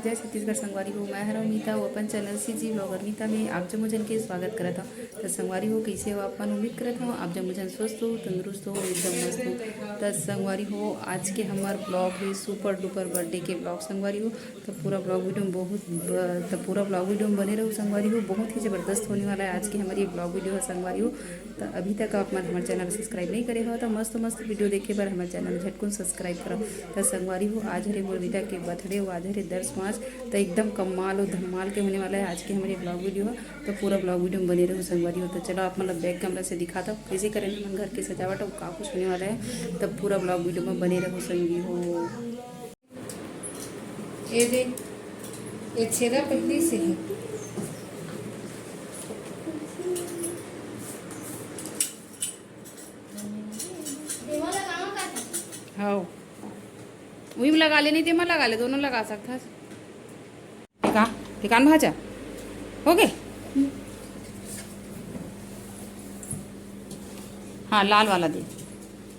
जय छत्तीसगढ़ संगवारी हो। मैं हरा मीता वो अपन चैनल CG ब्लॉगर मीता में आप जब मुझे के स्वागत करता हूँ। तो संगवारी हो कैसे हो अपन उम्मीद करता हूँ आप जब मुझे स्वस्थ हो तंदुरुस्त हो एकदम मस्त हो। तो संगवारी हो आज के हमार ब्लॉग है सुपर डुपर बर्थडे के ब्लॉग संगवारी हो। तो पूरा ब्लॉग वीडियो में पूरा ब्लॉग वीडियो में बने रहो संगवारी हो। बहुत ही ज़बरदस्त होने वाला है आज की हमारी ब्लॉग वीडियो है संगवारी हो। तो अभी तक आप हमारे चैनल सब्सक्राइब नहीं करे हो तो मस्त मस्त वीडियो देखे पर हमारे चैनल झटकुन सब्सक्राइब करो। तो संगवारी हो आज हरे मोरविता के बर्थडे हो आज हरे 10 मार्च। तो एकदम कमाल और धमाल के होने वाला है आज की हमारी ब्लॉग वीडियो है। तो पूरा ब्लॉग वीडियो में बने रहो संगवारी हो। तो चलो आप मतलब बैक कैमरा से दिखाता हूँ कैसे करेंगे मन घर की सजावट और का कुछ होने वाला है। तब पूरा ब्लॉग वीडियो में बने रहो संगी हो। ये देख ये छेदा पहले से है। हाँ वही में लगा ले नहीं तेमा लगा ले दोनों लगा सकता है। ठिकान भाजा हो गए। हाँ लाल वाला दे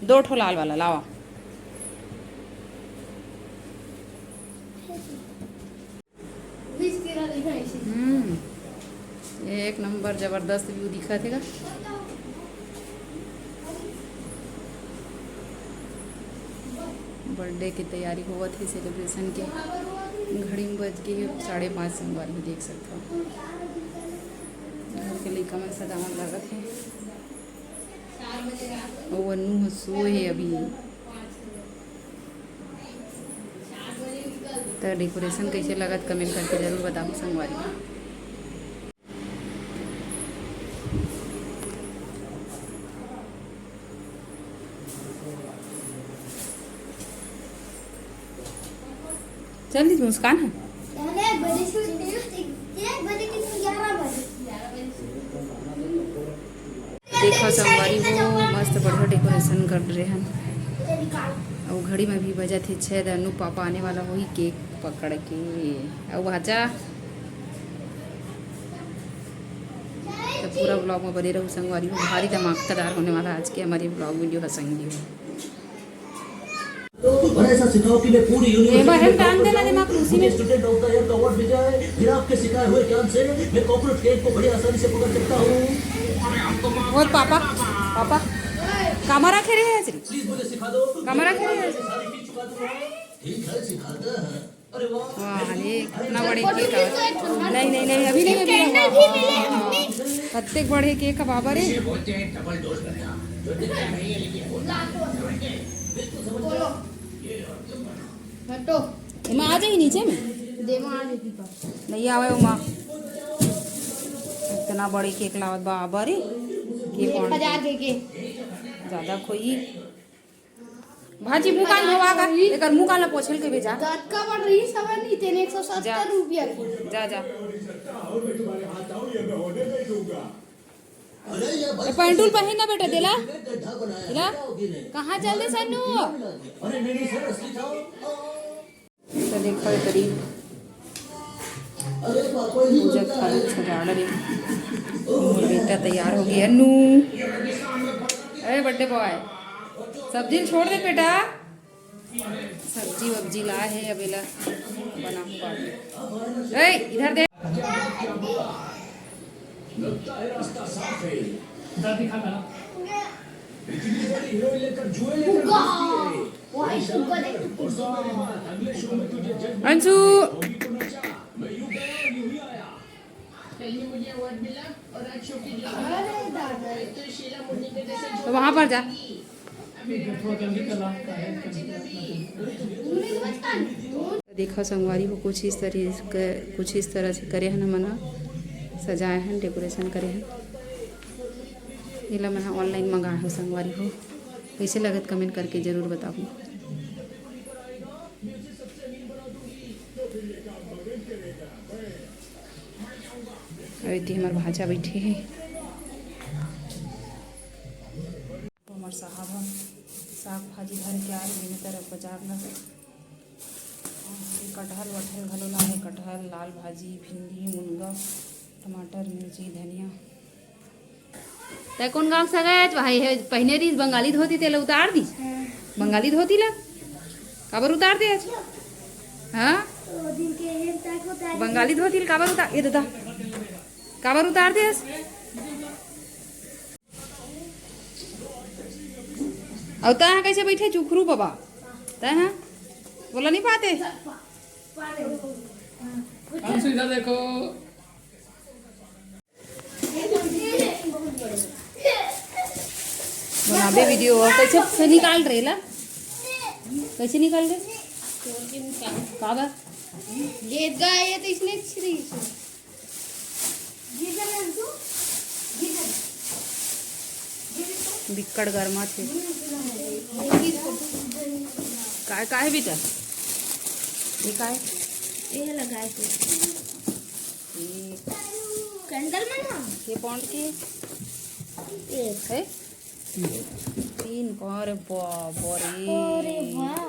2 ठो लाल वाला लावा। एक नंबर जबरदस्त व्यू दिखा थे। बर्थडे की तैयारी हुआ थी सेलिब्रेशन के। घड़ी में बज गई 5:30 संगवारी देख सकते हो। घर के लड़का में सजावट लागत है। वो अनु सोए है अभी। तो डेकोरेशन कैसे लागत कमेंट करके जरूर बताओ संगवारी। जल्दी मुस्कान है देखो संगवारी वो मस्त बढ़िया डेकोरेशन कर रहे हैं। और घड़ी में भी बजा थे 6। अनु पापा आने वाला वही केक पकड़ के और भाजा। तो पूरा ब्लॉग में बने रहो संगवारी हो। भारी धमाकेदार होने वाला आज के हमारी ब्लॉग वीडियो का संगी हो। और ऐसा सिखाओ कि मैं पूरी यूनिवर्सिटी में स्टूडेंट ऑफ द ईयर का अवार्ड विजय है। फिर आपके सिखाए हुए ज्ञान से मैं कॉर्पोरेट केक को बड़ी आसानी से पकड़ सकता हूँ। और पापा पापा कैमरा खेले हैं प्लीज मुझे सिखा दो। कैमरा खेले हैं सारी फीस चुका दूंगा। ठीक है सिखाता है। अरे वाह वाह कितना बड़े केक है। नहीं नहीं नहीं अभी नहीं प्रत्येक बड़े केक का बाबा रे। मैं आ जाएगी नीचे में नहीं आवे उमा। इतना बड़े केक लावत बाबा रे। 1000 के ज्यादा कोई भाजी मुकान हवा का एक मुंह काला पोछल के भेजा का बढ़ रही सवन नहीं तेने 170 रुपया की जा जा। पैंटूल पहन ना बेटा दिला दिला कहाँ चल दे सन्नू। तो देखो करीब पूजा सजा रही बेटा तैयार हो गया। अनु अरे बर्थडे बॉय सब्जी छोड़ दे बेटा। सब्जी वब्जी ला है अबेला बना हुआ। इधर दे अंशु तो वहाँ पर जा। देखा संगवारी को कुछ इस तरह से करे हैं ना मना सजाए हैं डेकोरेशन करे हैं। ये मैंने ऑनलाइन मंगाया हो संगवारी हो। कैसे लगत कमेंट करके ज़रूर बताऊँ। अभी हमारे भाजा बैठे हैं हमारे साहब साग भाजी धर के आ रही तरफ बाजार में। कटहल वटहल घलो ला है। कटहल लाल भाजी भिंडी मुनगा टमाटर मिर्ची धनिया। कौन गाँव सगाए भाई है पहने दी बंगाली धोती तेल उतार दी बंगाली धोती लग काबर उतार दे आज। हाँ बंगाली धोतील काबर उतार ये दादा काबर उतार देस अब ता कैसे बैठे चुखरू बाबा ता ना बोला नहीं पाते इधर देखो बनाबे वीडियो कैसे से निकाल रहे ला कैसे निकाल रहे काबर गीत गाए तो इसने श्री बिक्कड़ गर्मा थे काय काय भीतर ये काय ये लगाए थे ये कैंडल में ना ये पॉन्ड के एक है 3 अरे बाबा अरे रे वाह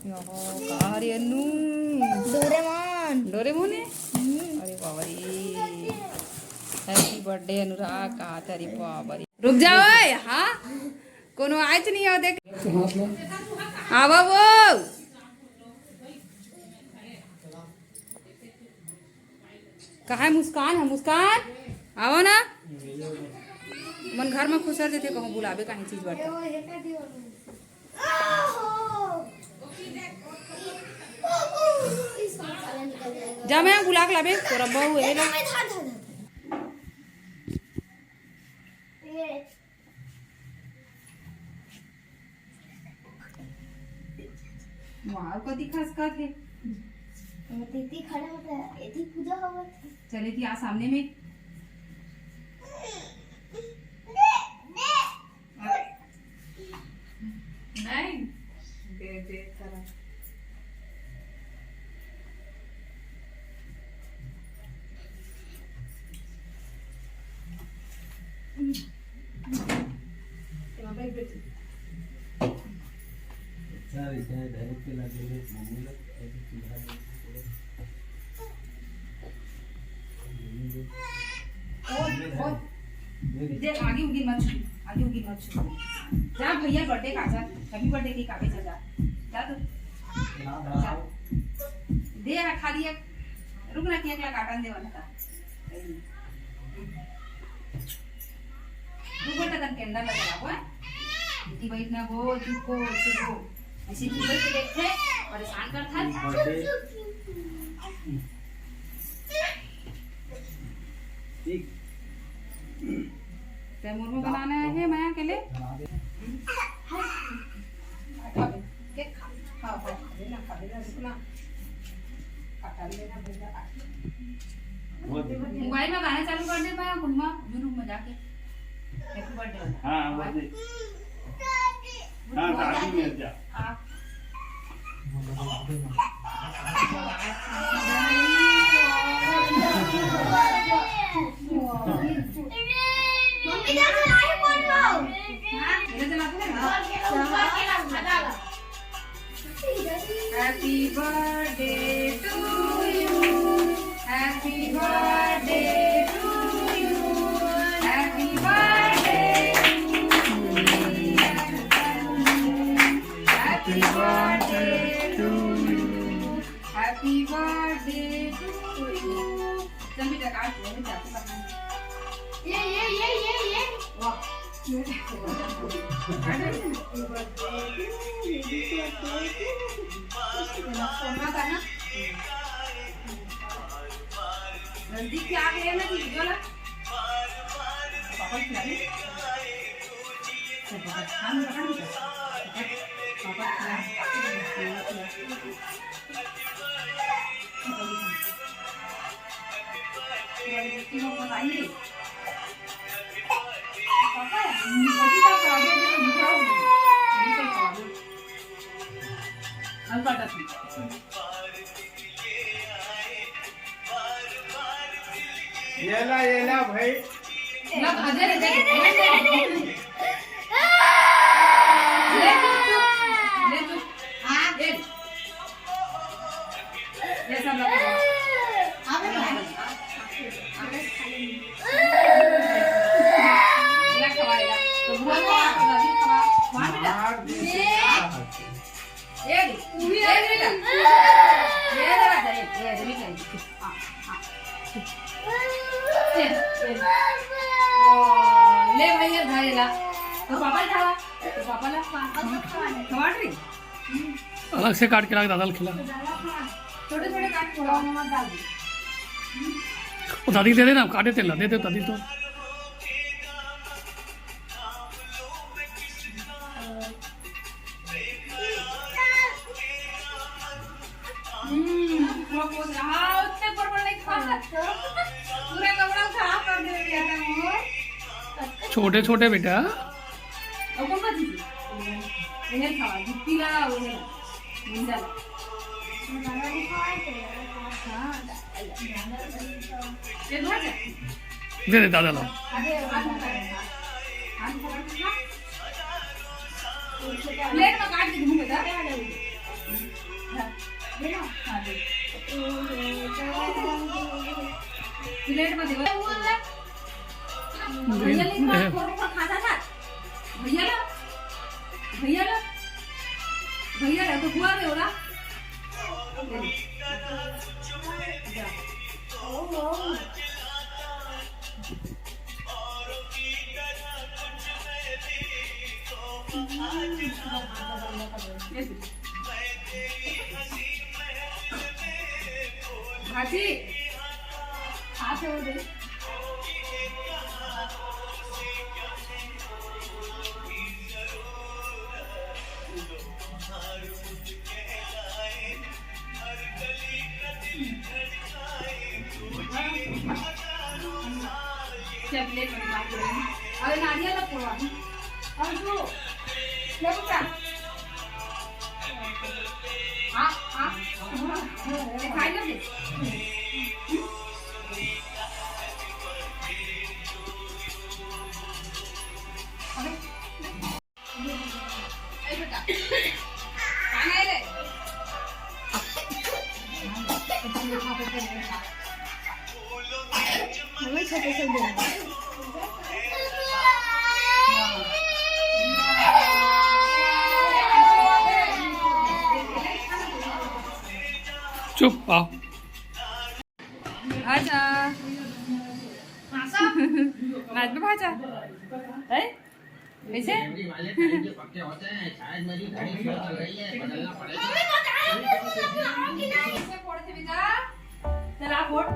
यहाँ कहाँ रे अन्नू डोरेमोन डोरेमोन है अरे बाबा रे हैप्पी बर्थडे अनुराग कहाँ था रे बाबा रे रुक जाओ ओए हाँ कोनो आए तो नहीं आओ देख आवा वो कहाँ है मुस्कान आओ ना मन घर में खुश रहते थे कहूँ बुलावे कहीं चीज बढ़ता जा मैं बुला के लाबे तोरा बहू है ला वाह कति खास का थे दीदी खड़ा होता है यदि पूजा हुआ था चले थी आ सामने में नहीं दे दे करा सारी चाहे डायरेक्ट के लगे मम्मी लोग ऐसे चूल्हा दे आगे उगी मत छू आगे उगी मत छू जा भैया बर्थडे का जा हैप्पी बर्थडे की काबे जा जा तो जा। दे खाली एक रुक ना केक ला काटन दे वाला था रुक बेटा तन कैंडल लगा हुआ है इतनी बैठ ना गो चुप को ऐसे गो ऐसे चुप बैठ के देखते परेशान कर था ठीक तैमूर में बनाना है मैं अकेले केक खा लेना रुकना काटा लेना बेटा मोबाइल में गाना चालू कर दे मैं घूमा यूट्यूब में जाके हैप्पी बर्थडे हाँ बर्थडे हाँ दादी में जा मम्मी देखो लाइव बोल रहा हूं happy birthday to you happy birthday to you happy birthday happy birthday to you happy birthday to you चल बेटा काट ले जाते करना ये वाह नजदीक से आ गए ना वीडियो ला पापा खिला दे पापा खान रखा नहीं पापा खिला बताइए पापा मुझे का प्रॉब्लम है दिखाओ मुझे प्रॉब्लम अनपढ़ थी ये ला भाई ना अजय ले तू हां ये सब लोग आवे ये खवाएगा तो बुआ को अभी खवा वहां बेटा ये बेटा ये दे ले भैया धारेला तो पापा खावा तो पापाला खवा रही अलग से काट के ला दादा खिला छोटे छोटे काट के मत डाल दी वो दादी दे देना काटे तेल दे दे दादी तो उत्ते पर नहीं खा पूरा कपड़ा खराब कर दे रही है छोटे छोटे बेटा और कौन सा चीज ये खावा जितनी ला वो मुंडा ये भाजा दे दे दादा लो प्लेट में काट के दूँ बेटा प्लेट में देवा भैया ले खाता था भैया ला भैया ला भैया ला तो हुआ रे ओला भाजी हाथ हो दे चॉकलेट में बात करेंगे अरे नारियल ला पोवा और जो ले बेटा खाई लो दे बेटा खाना ले हमें छोटे से देना चुप आओ भाजा नाच में भाजा है कैसे चला फोड़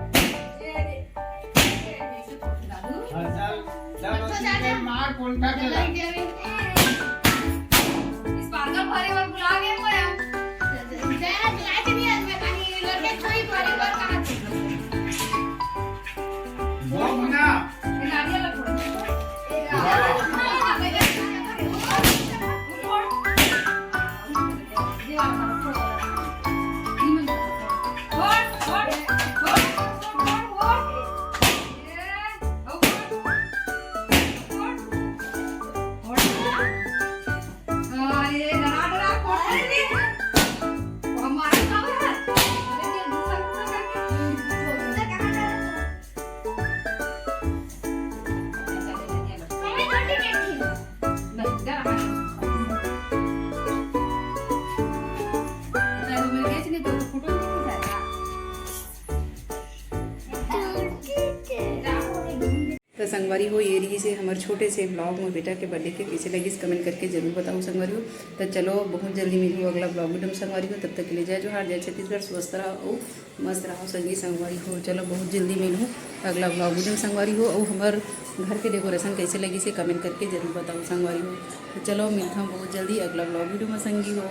मार कोल्टा के ला इस पागल भरे और बुला गए मैं वो बना नारियल ला फोड़ तो संगवारी हो ये रही से हमारे छोटे से ब्लॉग में बेटा के बर्थडे के कैसे लगी कमेंट करके जरूर बताओ संगवारी हो। तो चलो बहुत जल्दी मिलूँ अगला ब्लॉग में संगवारी हो, तब तक के लिए जय जोहार जय छत्तीसगढ़, स्वस्थ रहो मस्त रहो संगी संगवारी हो। चलो बहुत जल्दी मिलूँ अगला ब्लॉग में संगवारी हो और हमारे घर के डेकोरेशन कैसे लगी से कमेंट करके जरूर बताओ संगवारी हो। तो चलो मिलता हूँ बहुत जल्दी अगला ब्लॉग वीडियो में संगी हो।